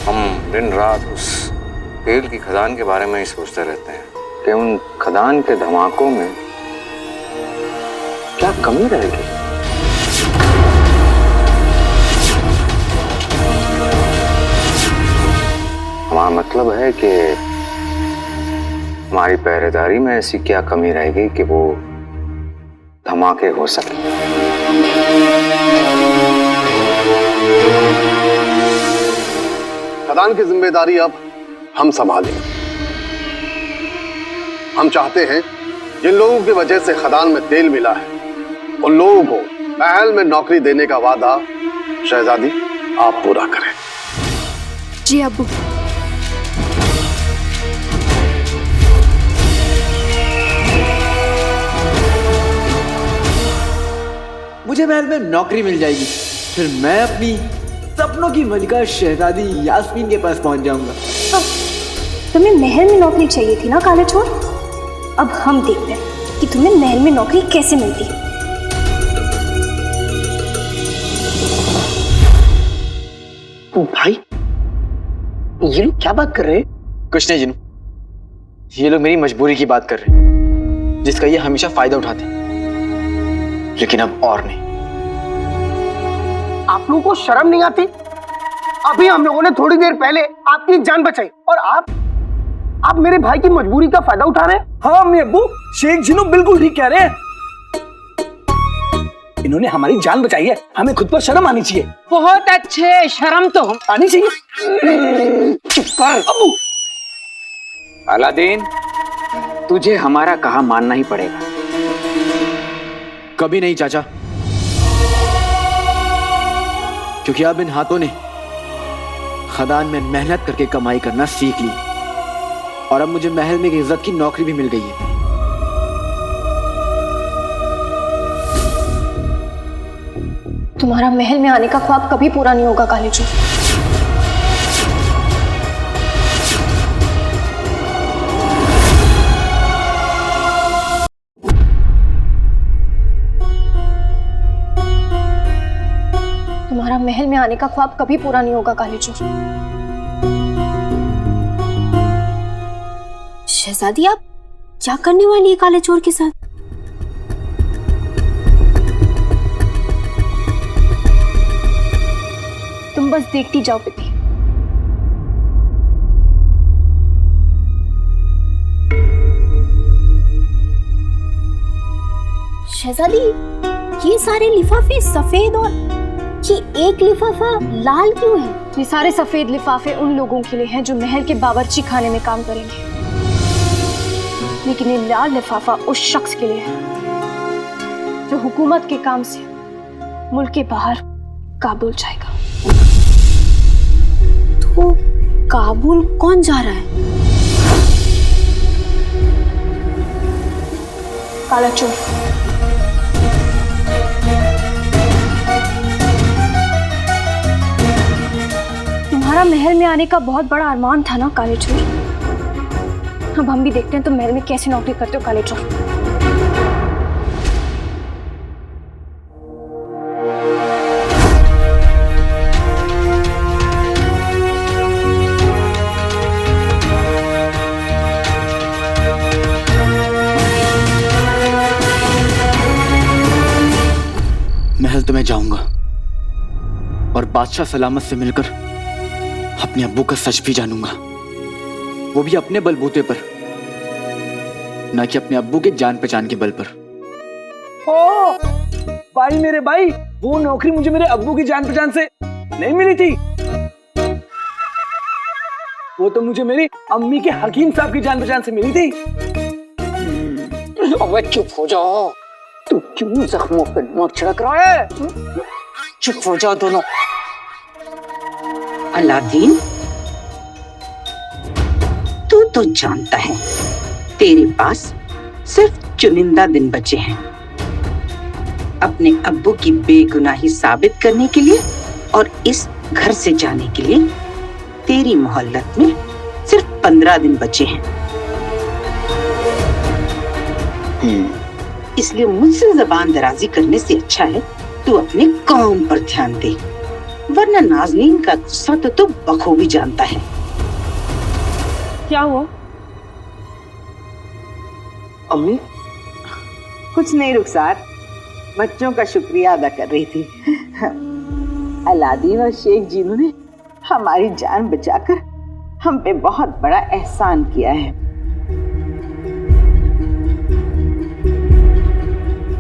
[SPEAKER 9] हम दिन रात उस तेल की खदान के बारे में ही सोचते रहते हैं कि उन खदान के धमाकों में क्या कमी रहेगी। हमारा मतलब है कि हमारी पहरेदारी में ऐसी क्या कमी रहेगी कि वो धमाके हो सके।
[SPEAKER 5] खदान की जिम्मेदारी अब हम संभालेंगे। हम चाहते हैं जिन लोगों की वजह से खदान में तेल मिला है उन लोगों को महल में नौकरी देने का वादा शहजादी आप पूरा करें।
[SPEAKER 1] जी अब्बू।
[SPEAKER 2] मुझे महल में नौकरी मिल जाएगी, फिर मैं अपनी सपनों की मलिका शहजादी यास्मीन के पास पहुंच जाऊंगा।
[SPEAKER 8] तुम्हें महल में नौकरी चाहिए थी ना काले चोर? अब हम देखते हैं कि तुम्हें महल में नौकरी कैसे मिलती है।
[SPEAKER 5] भाई ये लोग क्या बात कर रहे हैं?
[SPEAKER 10] कुछ नहीं जिनू, ये लोग मेरी मजबूरी की बात कर रहे हैं जिसका ये हमेशा फायदा उठाते हैं, लेकिन अब और नहीं।
[SPEAKER 5] आप लोगों को शर्म नहीं आती? अभी हम लोगों ने थोड़ी देर पहले आपकी जान बचाई और आप मेरे भाई की मजबूरी का फायदा उठा रहे हैं।
[SPEAKER 2] हाँ अम्मी अब्बू, शेख जिनू बिल्कुल ठीक कह रहे हैं। इन्होंने हमारी जान बचाई है, हमें खुद पर शर्म आनी चाहिए।
[SPEAKER 3] बहुत अच्छे, शर्म तो
[SPEAKER 2] आनी चाहिए।
[SPEAKER 5] चुप कर अब्बू।
[SPEAKER 9] अलादीन, तुझे हमारा कहा मानना ही पड़ेगा।
[SPEAKER 2] कभी नहीं चाचा, क्योंकि अब इन हाथों ने खदान में मेहनत करके कमाई करना सीख ली और अब मुझे महल में एक इज्जत की नौकरी भी मिल गई है।
[SPEAKER 1] तुम्हारा महल में आने का ख्वाब कभी पूरा नहीं होगा काले चोर। तुम्हारा महल में आने का ख्वाब कभी पूरा नहीं होगा काले चोर।
[SPEAKER 8] शहजादी आप क्या करने वाली है काले चोर के साथ?
[SPEAKER 1] तुम बस देखती जाओ पिती।
[SPEAKER 8] शहजादी ये सारे लिफाफे सफेद और ये एक लिफाफा लाल क्यों है?
[SPEAKER 1] ये सारे सफेद लिफाफे उन लोगों के लिए हैं जो महल के बावर्ची खाने में काम करेंगे, लेकिन ये लाल लिफाफा उस शख्स के लिए है जो हुकूमत के काम से मुल्क के बाहर काबुल जाएगा।
[SPEAKER 8] तो काबुल कौन जा रहा है?
[SPEAKER 1] काला चोर। तुम्हारा महल में आने का बहुत बड़ा अरमान था ना काले चोर? अब हम भी देखते हैं तुम महल में कैसे नौकरी करते हो काले चोर।
[SPEAKER 2] महल तो मैं जाऊंगा और बादशाह सलामत से मिलकर अपने अब्बू का सच भी जानूंगा, वो भी अपने बलबूते पर, ना कि अपने अब्बू के जान पहचान के बल पर। ओ भाई, मेरे भाई, वो नौकरी मुझे मेरे अब्बू की जान पहचान से नहीं मिली थी, वो तो मुझे मेरी अम्मी के हकीम साहब की जान पहचान से मिली थी।
[SPEAKER 3] अबे चुप हो जाओ, तू क्यों जख्मों पर नमक छिड़क रहा है? चुप हो जाओ दोनों।
[SPEAKER 7] अलादीन, तू तो जानता है तेरे पास सिर्फ चुनिंदा दिन बचे हैं अपने अब्बू की बेगुनाही साबित करने के लिए, और इस घर से जाने के लिए तेरी मोहल्लत में सिर्फ 15 दिन बचे हैं। इसलिए मुझसे जबान दराजी करने से अच्छा है तू अपने काम पर ध्यान दे, वरना नाज़नीन का गुस्सा तो तू बखूबी जानता है।
[SPEAKER 3] क्या हुआ?
[SPEAKER 5] अम्मी?
[SPEAKER 7] कुछ नहीं रुखसार, बच्चों का शुक्रिया अदा कर रही थी। अलादीन और शेख जीनू ने हमारी जान बचाकर हम पे बहुत बड़ा एहसान किया है,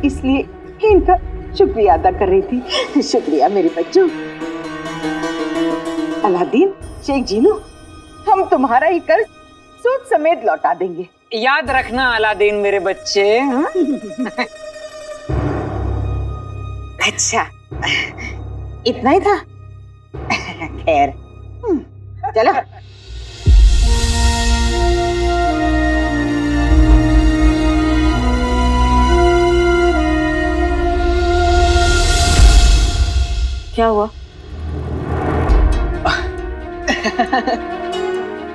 [SPEAKER 7] इसलिए इनका शुक्रिया अदा कर रही थी। शुक्रिया मेरे बच्चों। अलादीन, शेख जीनू, हम तुम्हारा ये कर्ज सूद समेत लौटा देंगे,
[SPEAKER 11] याद रखना अलादीन मेरे बच्चे।
[SPEAKER 7] अच्छा, इतना ही था। खैर, चलो।
[SPEAKER 3] क्या हुआ?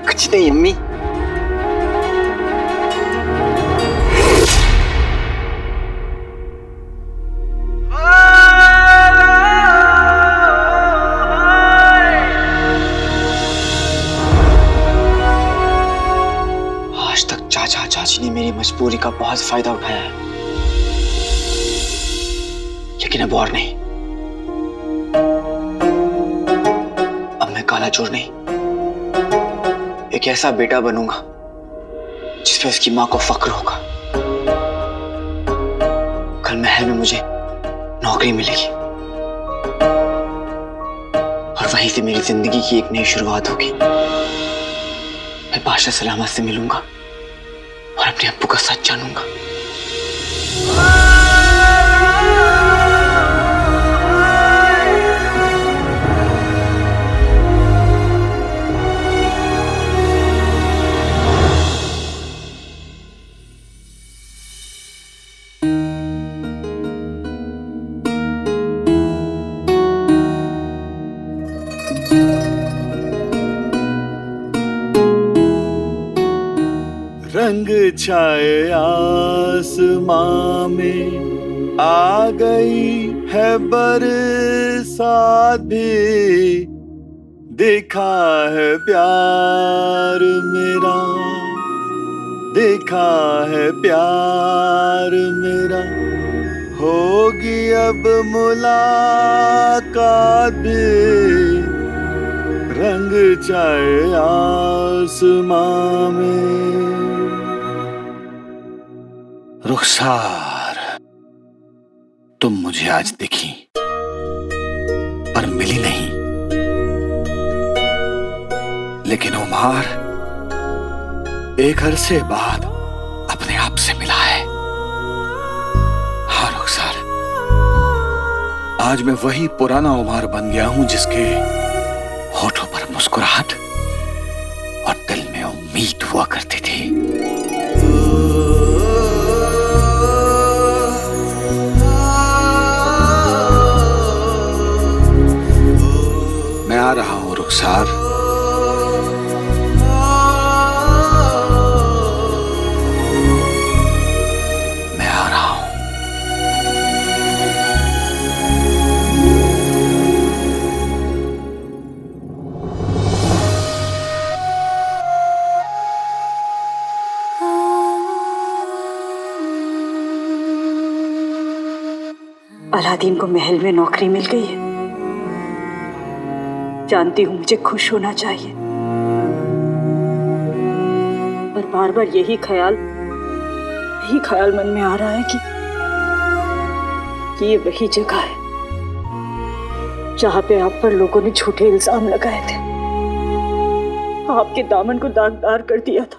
[SPEAKER 10] कुछ नहीं अम्मी। आज तक चाचा चाची ने मेरी मजबूरी का बहुत फायदा उठाया है, लेकिन अब और नहीं। अब मैं काला चोर नहीं, एक ऐसा बेटा बनूंगा जिसपे उसकी मां को फक्र होगा। कल महल में मुझे नौकरी मिलेगी और वहीं से मेरी जिंदगी की एक नई शुरुआत होगी। मैं बादशाह सलामत से मिलूंगा और अपने अब्बू का सच जानूंगा।
[SPEAKER 12] रंग छाए आसमां में आ गई है बरसात भी, देखा है प्यार मेरा, देखा है प्यार मेरा, होगी अब मुलाकात भी, रंग छाए आसमां में। रुखसार, तुम मुझे आज दिखी पर मिली नहीं, लेकिन उमर एक अरसे बाद अपने आप से मिला है। हाँ रुखसार, आज मैं वही पुराना उमर बन गया हूं जिसके होठों पर मुस्कुराहट और दिल में उम्मीद हुआ करती थी। मैं आ रहा हूं रुखसार, मैं आ रहा हूं।
[SPEAKER 3] अलादीन को महल में नौकरी मिल गई है। जानती हूं मुझे खुश होना चाहिए, पर बार बार यही ख्याल मन में आ रहा है कि ये वही जगह है जहां पे आप पर लोगों ने झूठे इल्जाम लगाए थे, आपके दामन को दागदार कर दिया था।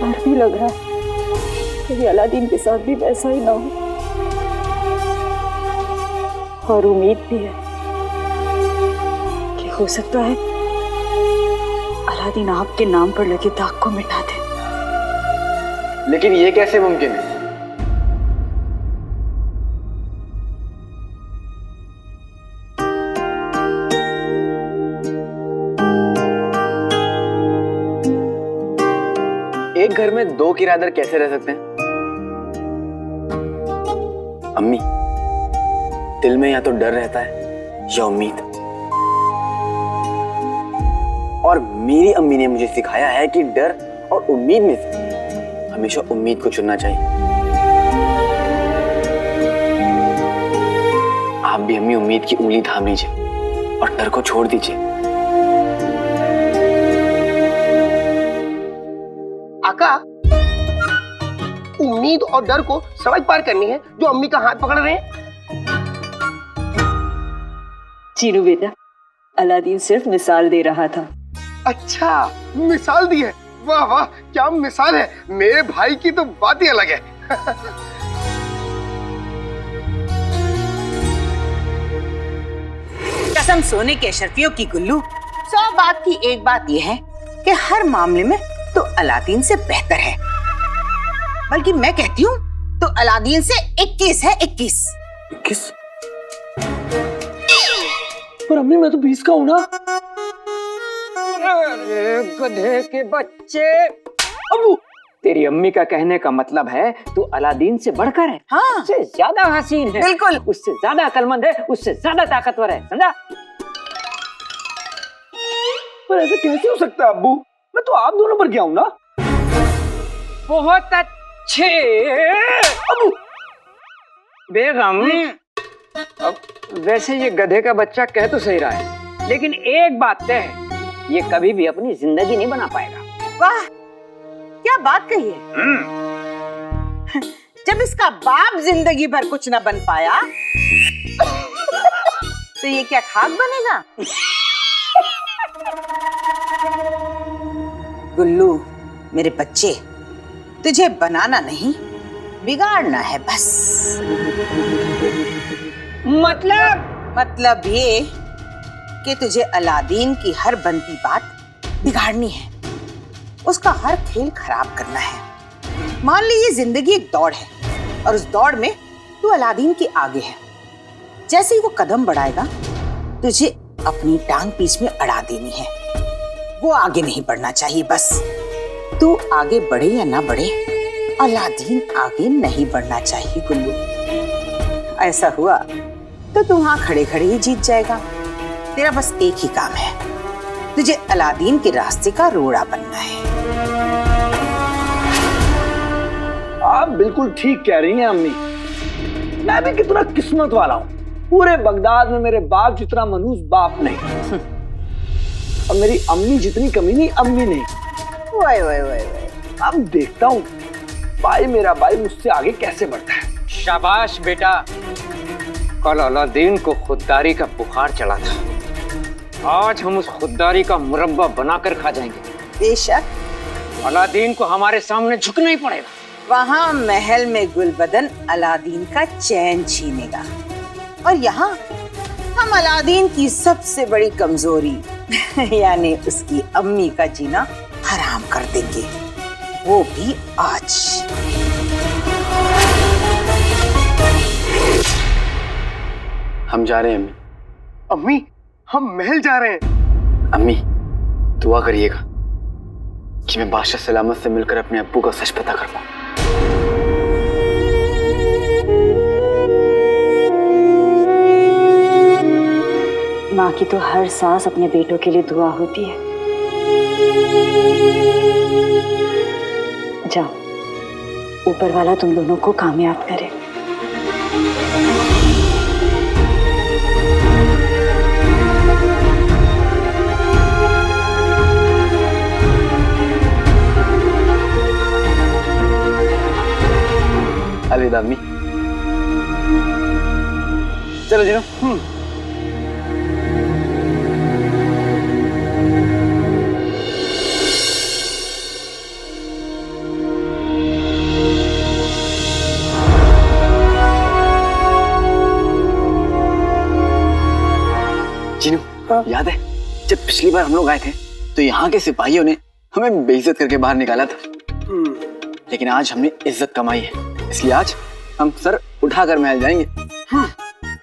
[SPEAKER 3] डर भी लग रहा है कि अलादीन के साथ भी वैसा ही ना हो, और उम्मीद भी है कि हो सकता है अलादीन आपके नाम पर लगे दाग को मिटा दे।
[SPEAKER 10] लेकिन ये कैसे मुमकिन है? एक घर में दो किराएदार कैसे रह सकते हैं? अम्मी, दिल में या तो डर रहता है या उम्मीद, और मेरी अम्मी ने मुझे सिखाया है कि डर और उम्मीद में से हमेशा उम्मीद को चुनना चाहिए। आप भी अम्मी उम्मीद की उंगली थाम लीजिए और डर को छोड़ दीजिए।
[SPEAKER 13] आका, उम्मीद और डर को सड़क पार करनी है जो अम्मी का हाथ पकड़ रहे हैं।
[SPEAKER 3] चीनू बेटा, अलादीन सिर्फ मिसाल दे रहा था।
[SPEAKER 13] अच्छा, मिसाल दी है। वाह वाह, क्या मिसाल है। मेरे भाई की तो बात ही अलग है।
[SPEAKER 7] कसम सोने के अशरफियों की गुल्लू, 100 बात की एक बात यह है कि हर मामले में तो अलादीन से बेहतर है। बल्कि मैं कहती हूँ तो अलादीन से 21 है। 21।
[SPEAKER 11] पर अम्मी मैं तो 20 का हूँ ना। अरे गधे के बच्चे। अबू, तेरी अम्मी का कहने का मतलब है तू अलादीन से बढ़कर है।
[SPEAKER 7] हाँ,
[SPEAKER 11] उससे ज्यादा हसीन है।
[SPEAKER 7] बिल्कुल।
[SPEAKER 11] उससे ज्यादा अकलमंद है, उससे ज्यादा ताकतवर है, समझा?
[SPEAKER 2] पर ऐसे कैसे हो सकता है अब्बू? मैं तो आप दोनों पर गया हूँ ना।
[SPEAKER 11] बहुत अच्छे। अबू बेगम, अब वैसे ये गधे का बच्चा कह तो सही रहा है, लेकिन एक बात तय है, ये कभी भी अपनी जिंदगी नहीं बना पाएगा।
[SPEAKER 7] वाह, क्या बात कही है। जब इसका बाप जिंदगी भर कुछ न बन पाया तो ये क्या खाक बनेगा? गुल्लू मेरे बच्चे, तुझे बनाना नहीं बिगाड़ना है बस। मतलब ये कि तुझे अलादीन की हर बनती बात बिगाड़नी है, उसका हर खेल खराब करना है। मान ली ये जिंदगी एक दौड़ है और उस दौड़ में तू अलादीन के आगे है। जैसे ही वो कदम बढ़ाएगा तुझे अपनी टांग पीछ में अड़ा देनी है। वो आगे नहीं बढ़ना चाहिए बस। तू आगे बढ़े या ना बढ़े, अलादीन आगे नहीं बढ़ना चाहिए गुल्लू। ऐसा हुआ तो तू वहां खड़े खड़े ही जीत जाएगा। तेरा बस एक ही काम है, तुझे अलादीन के रास्ते का रोड़ा बनना है।
[SPEAKER 2] आप बिल्कुल ठीक कह रही हैं अम्मी। मैं भी कितना किस्मत वाला हूँ। पूरे बगदाद में मेरे बाप जितना मनूस बाप नहीं और मेरी अम्मी जितनी कमीनी अम्मी नहीं।
[SPEAKER 7] वाह वाह वाह।
[SPEAKER 2] अब देखता हूँ भाई, मेरा भाई मुझसे आगे कैसे बढ़ता है।
[SPEAKER 11] शाबाश बेटा। कल अलादीन को खुददारी का बुखार चढ़ा था, आज हम उस खुददारी का मुरब्बा बनाकर खा जाएंगे।
[SPEAKER 7] बेशक
[SPEAKER 11] अलादीन को हमारे सामने झुकना ही पड़ेगा।
[SPEAKER 7] वहाँ महल में गुलबदन अलादीन का चैन छीनेगा और यहाँ हम अलादीन की सबसे बड़ी कमजोरी यानी उसकी अम्मी का जीना हराम कर देंगे, वो भी आज।
[SPEAKER 10] हम जा रहे हैं अम्मी।
[SPEAKER 13] अम्मी, हम महल जा रहे हैं।
[SPEAKER 10] अम्मी, दुआ करिएगा कि मैं बादशाह सलामत से मिलकर अपने अब्बू का सच पता कर पाऊं।
[SPEAKER 3] माँ की तो हर सांस अपने बेटों के लिए दुआ होती है। जाओ, ऊपर वाला तुम दोनों को कामयाब करे।
[SPEAKER 10] अलविदा अम्मी। चलो जीनो। जीनू, याद है जब पिछली बार हम लोग आए थे तो यहाँ के सिपाहियों ने हमें बेइज्जत करके बाहर निकाला था, लेकिन आज हमने इज्जत कमाई है, इसलिए आज हम सर उठाकर महल जाएंगे।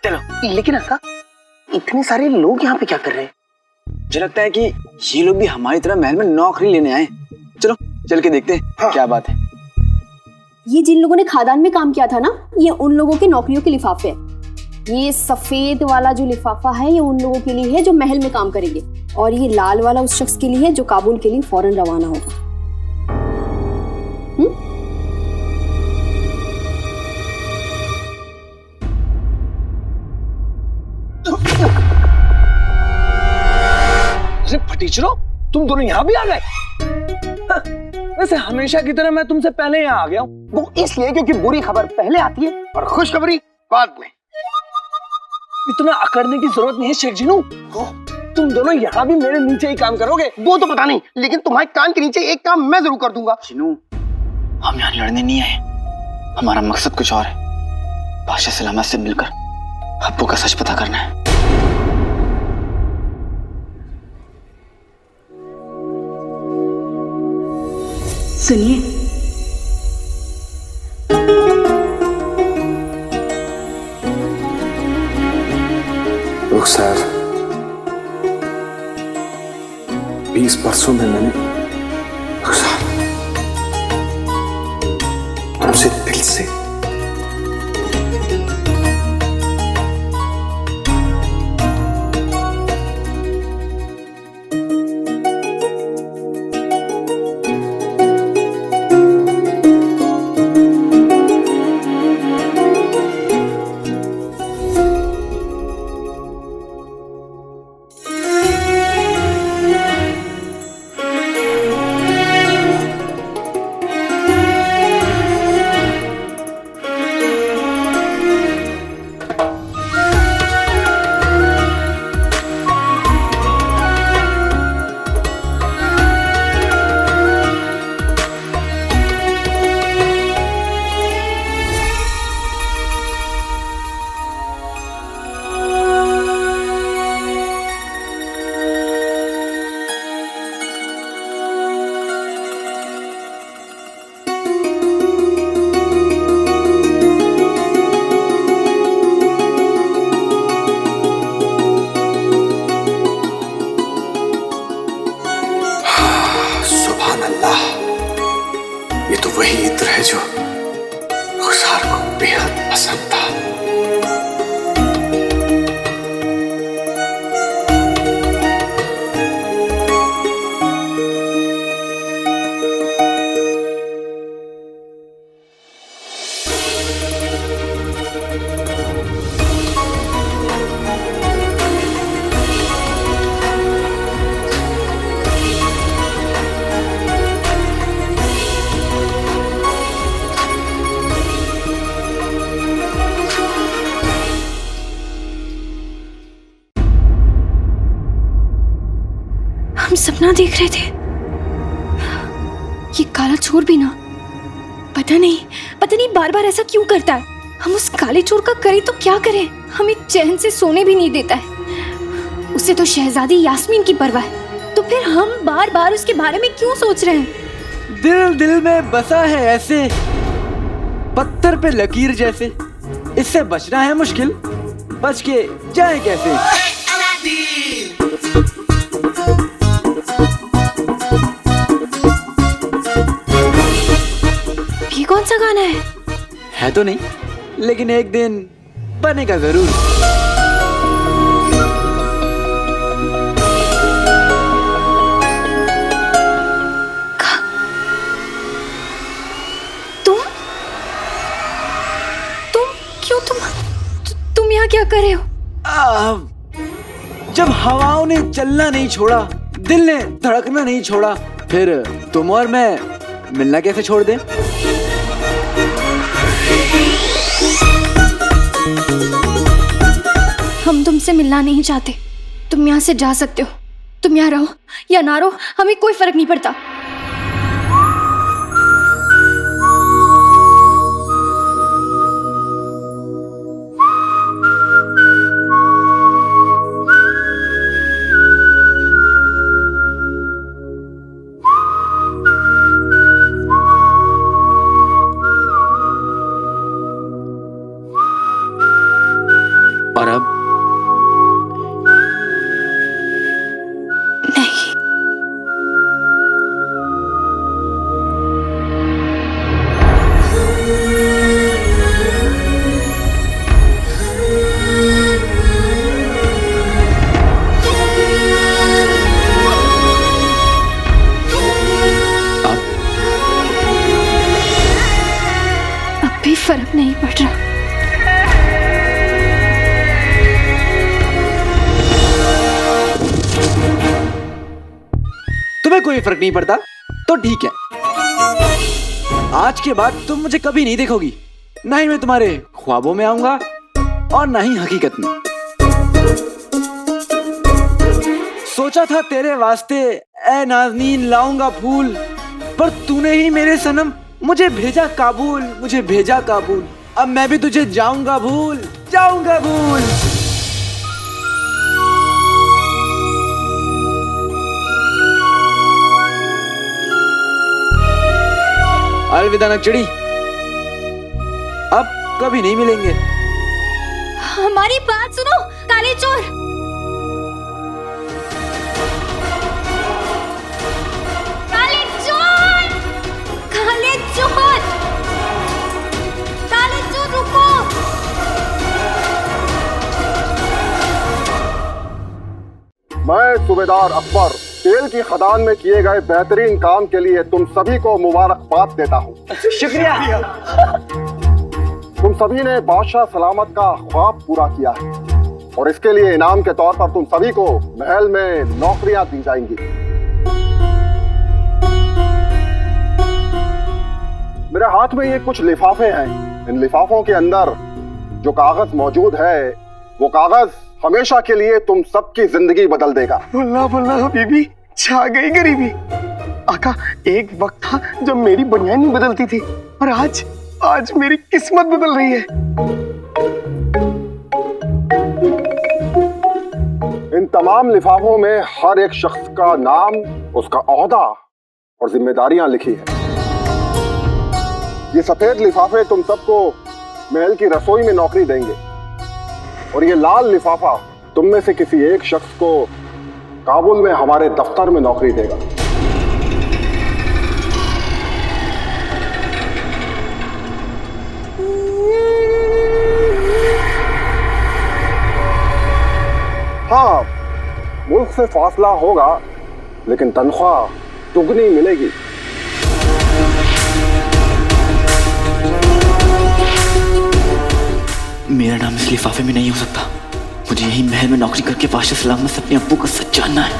[SPEAKER 13] चलो। लेकिन अक्का, इतने सारे लोग यहाँ पे क्या कर रहे हैं?
[SPEAKER 10] मुझे लगता है कि ये लोग भी हमारी तरह महल में नौकरी लेने आए। चलो चल के देखते हैं क्या बात है।
[SPEAKER 8] ये जिन लोगों ने खादान में काम किया था ना, ये उन लोगों के नौकरियों के लिफाफे हैं। ये सफेद वाला जो लिफाफा है ये उन लोगों के लिए है जो महल में काम करेंगे, और ये लाल वाला उस शख्स के लिए है जो काबुल के लिए फौरन रवाना होगा।
[SPEAKER 2] फटीचरों, तुम दोनों यहाँ भी आ गए? वैसे हमेशा की तरह मैं तुमसे पहले यहाँ आ गया हूँ।
[SPEAKER 13] वो इसलिए क्योंकि बुरी खबर पहले आती है और खुशखबरी बाद में।
[SPEAKER 2] इतना अकड़ने की जरूरत नहीं है शेख जीनू।
[SPEAKER 13] तुम दोनों यहाँ भी मेरे नीचे ही काम करोगे वो तो पता नहीं, लेकिन तुम्हारे कान के नीचे एक काम मैं जरूर कर दूंगा।
[SPEAKER 10] चिनू, हम यहाँ लड़ने नहीं आए, हमारा मकसद कुछ और है। बादशाह सलामत से मिलकर अब्बू का सच पता करना है।
[SPEAKER 3] सुनिए,
[SPEAKER 12] रुखसार, 20 बरसों में मैंने रुखसार तुमसे दिल से ये तो वही इत्र है जो रुखसार को बेहद पसंद था।
[SPEAKER 1] हम सपना देख रहे थे। ये काला चोर भी ना, पता नहीं बार बार ऐसा क्यों करता है। हम उस काले चोर का करें तो क्या करें, हमें चैन से सोने भी नहीं देता है। उसे तो शहजादी यास्मीन की परवाह है, तो फिर हम बार बार उसके बारे में क्यों सोच रहे हैं।
[SPEAKER 2] दिल दिल में बसा है ऐसे पत्थर पे लकीर जैसे, इससे बचना है मुश्किल, बच के जाए कैसे।
[SPEAKER 1] ये कौन सा गाना
[SPEAKER 2] है तो नहीं, लेकिन एक दिन बनेगा जरूर।
[SPEAKER 1] तुम यहाँ क्या कर रहे हो?
[SPEAKER 2] जब हवाओं ने चलना नहीं छोड़ा, दिल ने धड़कना नहीं छोड़ा, फिर तुम और मैं मिलना कैसे छोड़ दें?
[SPEAKER 1] हम तुमसे मिलना नहीं चाहते, तुम यहाँ से जा सकते हो। तुम यहाँ रहो या ना रहो, हमें कोई फर्क नहीं पड़ता।
[SPEAKER 2] और अब
[SPEAKER 1] नहीं, अब भी फर्क नहीं पड़ रहा।
[SPEAKER 2] तुम्हें कोई फर्क नहीं पड़ता तो ठीक है। आज के बाद तुम मुझे कभी नहीं देखोगी, ना ही मैं तुम्हारे ख्वाबों में आऊंगा और ना ही हकीकत में। सोचा था तेरे वास्ते ए नाज़नीन लाऊंगा फूल, पर तूने ही मेरे सनम मुझे भेजा काबुल, मुझे भेजा काबुल। अब मैं भी तुझे जाऊंगा भूल, जाऊंगा भूल। अलविदा नकचड़ी, अब कभी नहीं मिलेंगे।
[SPEAKER 8] हमारी बात सुनो काले चोर। काले चोर, काले चोर, काले चोर रुको।
[SPEAKER 5] मैं सूबेदार अकबर तेल की खदान में किए गए बेहतरीन काम के लिए तुम सभी को मुबारकबाद देता हूँ।
[SPEAKER 2] शुक्रिया।
[SPEAKER 5] तुम सभी ने बादशाह सलामत का ख्वाब पूरा किया है और इसके लिए इनाम के तौर पर तुम सभी को महल में नौकरियां दी जाएंगी। मेरे हाथ में ये कुछ लिफाफे हैं। इन लिफाफों के अंदर जो कागज मौजूद है वो कागज हमेशा के लिए तुम सबकी जिंदगी बदल देगा।
[SPEAKER 13] बल्ला बल्ला हबीबी, छा गई गरीबी। आका, एक वक्त था जब मेरी बनियान नहीं बदलती थी और आज मेरी किस्मत बदल रही है।
[SPEAKER 5] इन तमाम लिफाफों में हर एक शख्स का नाम, उसका ओहदा और जिम्मेदारियां लिखी है। ये सफेद लिफाफे तुम सबको महल की रसोई में नौकरी देंगे और ये लाल लिफाफा तुम में से किसी एक शख्स को काबुल में हमारे दफ्तर में नौकरी देगा। हाँ, मुल्क से फासला होगा लेकिन तनख्वाह दुगनी मिलेगी।
[SPEAKER 10] मेरा नाम इस लिफाफे में नहीं हो सकता। मुझे यही महल में नौकरी करके बादशाह सलामत से अपने अब्बू को सच जानना है।